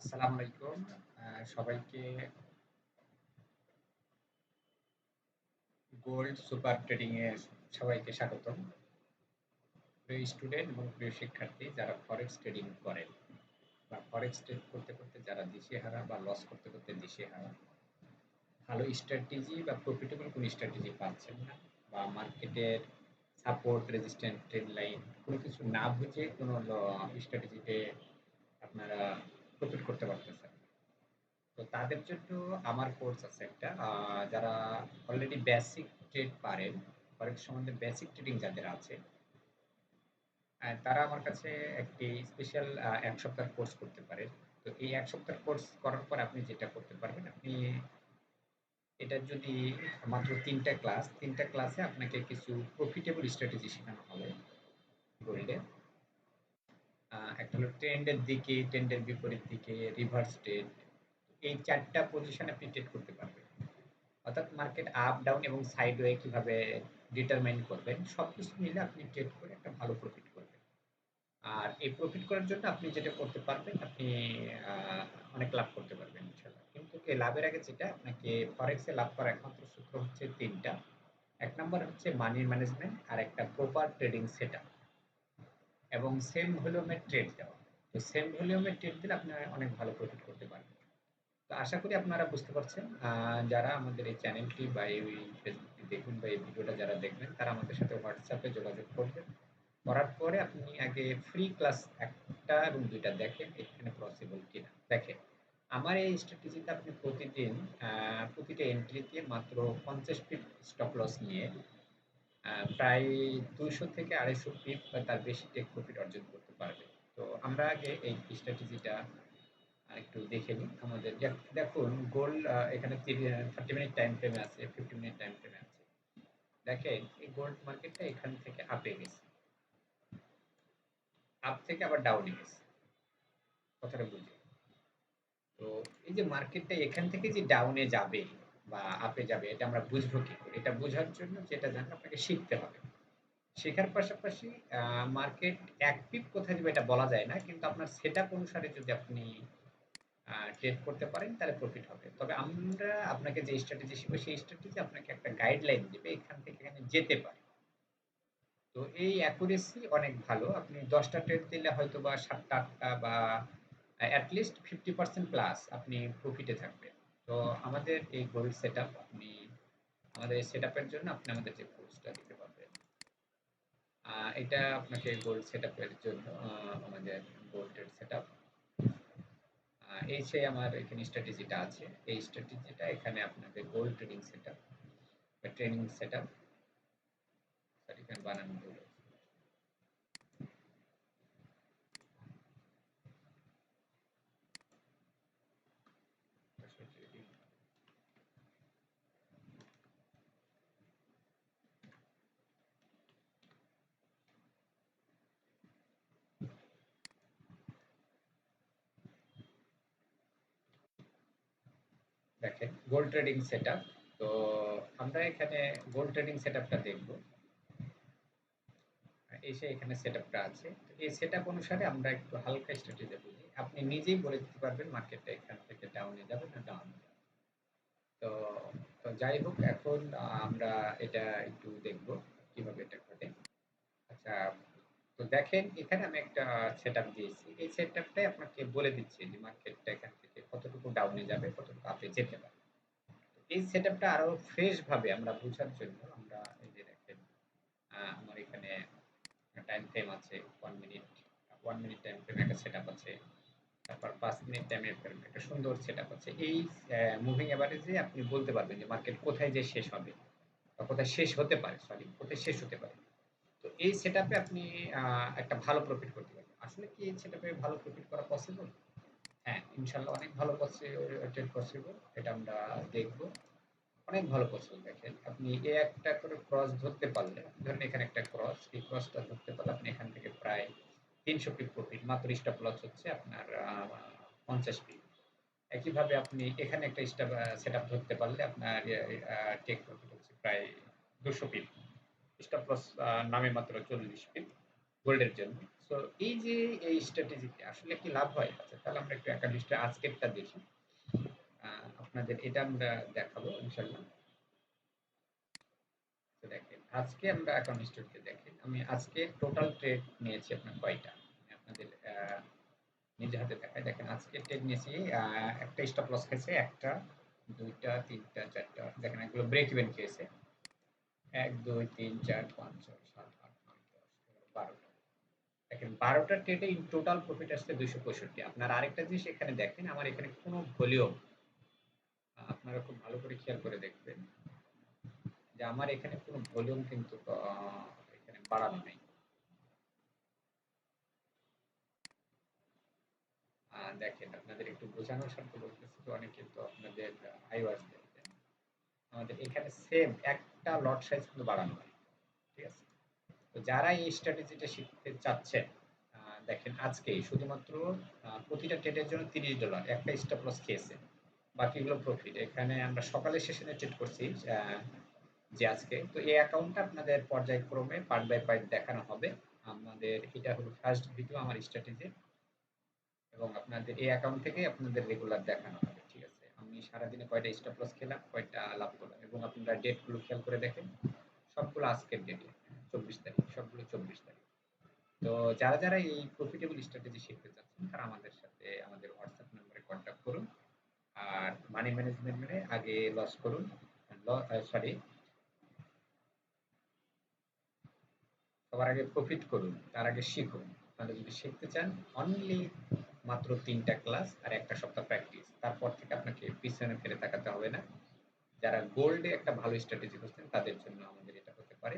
আসসালামু আলাইকুম। সবাইকে গোল্ড সুপার ট্রেডিং এ সবাইকে স্বাগতম। প্রিয় স্টুডেন্ট এবং প্রিয় শিক্ষার্থী যারা ফরেক্স ট্রেডিং করেন বা ফরেক্স ট্রেড করতে, করতে যারা দিশেহারা বা লস করতে, করতে দিশেহারা, ভালো স্ট্র্যাটেজি বা প্রফিটেবল কোনো স্ট্র্যাটেজি পাচ্ছেন না বা মার্কেটের সাপোর্ট, রেজিস্ট্যান্ট, ট্রেন্ড লাইন কোনো কিছু না বুঝে কোনো স্ট্র্যাটেজিতে আপনারা প্রফিট করতে পারতেছেন না। তো তাদের জন্য আমার কোর্স আছে একটা যারা অলরেডি বেসিক ট্রেড পারেন, ফরেক্স সম্বন্ধে বেসিক ট্রেডিং যাদের আছে, তারা আমার কাছে একটি স্পেশাল ১ সপ্তাহের কোর্স করতে পারেন। তো এই ১ সপ্তাহের কোর্স করার পর আপনি যেটা করতে পারবেন, আপনি এটা যদি মাত্র ৩ টা ক্লাস, ৩ টা ক্লাসে আপনাকে কিছু প্রফিটেবল স্ট্র্যাটেজি শেখানো হবে গোল্ডে। একটা হলো ট্রেন্ডের দিকে, ট্রেন্ডের বিপরীত দিকে, রিভার্স ট্রেড। এই ৪ টা পজিশন আপনি ট্রেড করতে পারবেন। অর্থাৎ মার্কেট আপ ডাউন এবং সাইডওয়ে কিভাবে ডিটারমাইন করবেন সবকিছু মিলে আপনি ট্রেড করে একটা ভালো প্রফিট করবেন। আর এই প্রফিট করার জন্য আপনি যেটা করতে পারবেন, আপনি আহ, অনেক লাভ করতে পারবেন ইনশাল্লাহ। কিন্তু এই লাভের আগে যেটা আপনাকে ফরেক্সে লাভ করার একমাত্র সূত্র হচ্ছে তিনটা। এক নম্বর হচ্ছে মানি ম্যানেজমেন্ট, আর একটা প্রপার ট্রেডিং সেট এবং সেম ভলিউমের ট্রেড দেওয়া। তো সেম ভলিউমের ট্রেড দিলে আপনি অনেক ভালো প্রফিট করতে পারবেন। তো আশা করি আপনারা বুঝতে পারছেন। যারা আমাদের এই চ্যানেলটি বা এই ফেসবুকটি দেখুন বা এই ভিডিওটা যারা দেখবেন তারা আমাদের সাথে হোয়াটসঅ্যাপে যোগাযোগ করবেন। করার পরে আপনি আগে ফ্রি ক্লাস ১টা এবং ২টা দেখেন এখানে পসিবল কিনা। দেখেন, আমার এই স্ট্র্যাটেজিতে আপনি প্রতিদিন প্রতিটা এন্ট্রিতে মাত্র ৫০ পিপ স্টপ লস নিয়ে প্রায় ২০০ থেকে ২৫০ পিপ বা তার বেশি টেক প্রফিট অর্জন করতে পারবেন। তো আমরা আগে এই স্ট্র্যাটেজিটা একটু দেখে নিই। আমাদের দেখুন গোল্ড এখানে 30 মিনিট টাইম ফ্রেমে আছে, 50 মিনিট টাইম ফ্রেমে আছে। দেখেন এই গোল্ড মার্কেটটা এখান থেকে আপে গেছে। আপ থেকে আবার ডাউনে গেছে। কথাটা বুঝি। তো এই যে মার্কেটটা এখান থেকে যে ডাউনে যাবে বা আপে যাবে এটা আমরা বুঝবো কি করে? এটা বোঝার জন্য যেটা জানেন আপনাকে শিখতে হবে। শেখার পাশাপাশি মার্কেট এক পিপ কোথায় যাবে এটা বলা যায় না। কিন্তু আপনার সেটআপ অনুসারে যদি আপনি ট্রেড করতে পারেন তাহলে প্রফিট হবে। তবে আমরা আপনাকে যে স্ট্র্যাটেজি শিখবো সেই স্ট্র্যাটেজি আপনাকে একটা গাইডলাইন দিবে এখান থেকে এখানে যেতে পারে। তো এই অ্যাকুরেসি অনেক ভালো। আপনি ১০ টা ট্রেড দিলে হয়তোবা ৭ টা ৮ টা বা এট লিস্ট 50% প্লাস আপনি প্রফিটে থাকবেন। তো আমাদের এই গোল্ড সেটআপ আপনি আমাদের এই সেটআপের জন্য আপনি আমাদের যে কোর্সটা দিতে পারবেন। এটা আপনাকে গোল্ড সেটআপের জন্য আমাদের গোল্ডের সেটআপ এই সেই আমার এখানে স্ট্র্যাটেজিটা আছে। এই স্ট্র্যাটেজিটা এখানে আপনাদের গোল্ড ট্রেডিং সেটআপ বা ট্রেনিং সেটআপ সরি এখানে বানান ভুল হয়েছে। দেখেন গোল্ড ট্রেডিং সেটআপ। তো আমরা এখানে গোল্ড ট্রেডিং সেটআপটা দেখব। এসে এখানে সেটআপটা আছে। তো এই সেটআপ অনুসারে আমরা একটু হালকা স্ট্র্যাটেজি বুঝি। আপনি নিজেই বলে দিতে পারবেন মার্কেটটা এখান থেকে ডাউনে যাবে না ডাউনে যাবে। তো তো যাই হোক এখন আমরা এটা একটু দেখব কিভাবে এটা ঘটে। আচ্ছা, তো দেখেন এখানে আমি একটা সেটআপ দিয়েছি। এই সেটআপটাই আপনাকে বলে দিচ্ছে যে মার্কেটটা এখান থেকে কতটুকু ডাউনে যাবে, কতটুকু আপে যেতে পারে। তো এই সেটআপটা আরো ফ্রেশ ভাবে আমরা বোঝার জন্য আমরা এই যে দেখেন আমার এখানে টাইম ফ্রেম আছে 1 মিনিট, 1 মিনিট টাইম ফ্রেমে একটা সেটআপ আছে। তারপর ৫ মিনিট টাইমের ফ্রেম একটা সুন্দর সেটআপ আছে। এই মুভিং এভারেজে আপনি বলতে পারবেন যে মার্কেট কোথায় যেয়ে শেষ হবে বা কোথায় শেষ হতে পারে, সরি কোথায় শেষ হতে পারে। তো এই সেটআপে আপনি একটা ভালো প্রফিট করতে পারবেন। আসলে কি এই সেটআপে ভালো প্রফিট করা পসিবল? হ্যাঁ, ইনশাআল্লাহ অনেক ভালো ট্রেড পসিবল। এটা আমরা দেখব। অনেক ভালো পসিবল দেখেন। আপনি এ একটা করে ক্রস ধরতে পারলে, ধরেন এখানে একটা ক্রস, এই ক্রসটা ধরতে পারলে আপনি এখান থেকে প্রায় ৩০০ পিপ প্রফিট। মাত্র স্টপ লস হচ্ছে আপনার ৫০ পিপ। একইভাবে আপনি এখানে একটা সেটআপ ধরতে পারলে আপনার টেক প্রফিট হচ্ছে প্রায় ২০০ পিপ। স্টপ লস নামে মাত্র ৪০ পিপ। গোল্ডের জন্য। সো এই যে এই স্ট্র্যাটেজিতে আসলে কি লাভ হয়? আচ্ছা তাহলে আমরা একটু একাডেমিক্সটা আজকেরটা দেখি। আপনাদের এটা আমরা দেখাবো ইনশাআল্লাহ। তো দেখেন আজকে আমরা অ্যাকাউন্ট হিস্ট্রিতে দেখেন আমি আজকে টোটাল ট্রেড নিয়েছি আপনার কয়টা? আমি আপনাদের নিজে হাতে দেখাই। দেখেন আজকে ট্রেড নিয়েছি একটা স্টপ লস খেয়েছে ১ টা, ২ টা, ৩ টা, ৪ টা। দেখেন এগুলো ব্রেক ইভেন খেয়েছে। ১, ২, ৩, ৪, ৫, ৬, ৭, ৮, ৯, ১০, ১১, ১২ টা। দেখেন ১২ টা ট্রেডে ইন টোটাল প্রফিট আসছে ২৬৫। আপনার আরেকটা জিনিস এখানে দেখেন আমার এখানে কোনো ভলিউম আপনারা খুব ভালো করে খেয়াল করে দেখবেন যে আমার এখানে কোনো ভলিউম কিন্তু এখানে বাড়ানো নেই। দেখেন আপনাদের একটু বোঝানোর স্বার্থে বলতেছি যে অনেকে তো আপনাদের আইওয়াস দেখবেন। আমাদের এখানে সেম একটা লট সাইজ কিন্তু বাড়ানো হয়। ঠিক আছে? তো যারা এই স্ট্র্যাটেজিটা শিখতে চাচ্ছেন দেখেন আজকেই শুধুমাত্র প্রতিটা ট্রেডের জন্য $৩০ একটা স্টপ লস খেয়েছে। বাকিগুলো প্রফিট। এখানে আমরা সকালের সেশনে ট্রেড করছি যে আজকে। তো এই অ্যাকাউন্টটা আপনাদের পর্যায়ক্রমে পার্ট বাই পার্ট দেখানো হবে। আমাদের এটা হলো ফার্স্ট ভিডিও আমার স্ট্র্যাটেজির এবং আপনাদের এই অ্যাকাউন্ট থেকেই আপনাদের রেগুলার দেখানো হবে। ঠিক আছে? আমি সারাদিনে কয়টা স্টপ লস খেলাম, কয়টা লাভ করলাম এবং আপনারা ডেটগুলো খেয়াল করে দেখেন। সবগুলো আজকের ডেটে ২৪ তারিখ, সবগুলো ২৪ তারিখ। তো যারা এই প্রফিটেবল স্ট্র্যাটেজি শিখতে চাচ্ছেন তারা আমাদের সাথে আমাদের হোয়াটসঅ্যাপ নম্বরে কন্ট্যাক্ট করুন। আর মানি ম্যানেজমেন্ট মানে আগে লস করুন, সরি সবার আগে প্রফিট করুন, তার আগে শিখুন। আপনারা যদি শিখতে চান অনলি মাত্র ৩ টা ক্লাস আর ১ টা সপ্তাহ প্র্যাকটিস। তারপর থেকে আপনাকে পিছনে ফিরে তাকাতে হবে না। যারা গোল্ডে একটা ভালো স্ট্র্যাটেজি করছেন তাদের জন্য আমাদের এটা হতে পারে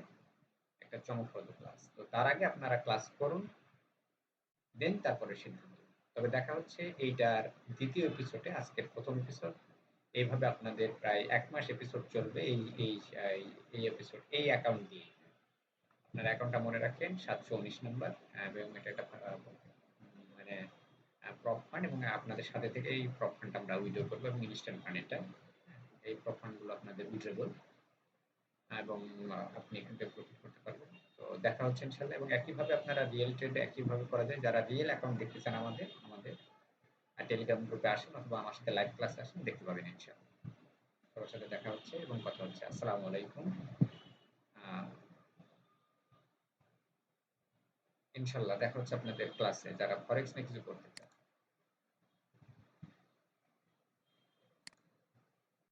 একটা চমকপ্রদ ক্লাস। তো তার আগে আপনারা ক্লাস করুন, দেন তারপরে সিদ্ধান্ত নিন। তবে দেখা হচ্ছে এইটার ২য় এপিসোডে, আজকের ১ম এপিসোড। এইভাবে আপনাদের প্রায় ১ মাস এপিসোড চলবে এই এপিসোড এই অ্যাকাউন্ট দিয়ে। আপনার অ্যাকাউন্টটা মনে রাখেন ৭১৯ নাম্বার এবং এটা একটা মানে প্রপ ফান্ড এবং আপনাদের সাথে থেকে এই প্রপ ফান্ডটা আমরা উইথড্র করবো এবং ইনস্ট্যান্ট ফান্ড এটা। এই প্রপ ফান্ডগুলো আপনাদের উইথড্রেবল এবং আপনি এখান থেকে প্রফিট করতে পারবেন। তো দেখা হচ্ছে ইনশাআল্লাহ এবং একইভাবে আপনারা রিয়েল ট্রেডে একইভাবে করা যায়। যারা রিয়েল অ্যাকাউন্ট দেখতে চান আমাদের টেলিগ্রাম গ্রুপে আসুন অথবা আমার সাথে লাইভ ক্লাসে আসুন, দেখতে পাবেন ইনশাআল্লাহ। সবার সাথে দেখা হচ্ছে এবং কথা হচ্ছে। আসসালামু আলাইকুম। আ ইনশাআল্লাহ দেখা হচ্ছে আপনাদের ক্লাসে যারা ফরেক্স নিয়ে কিছু করতে চান।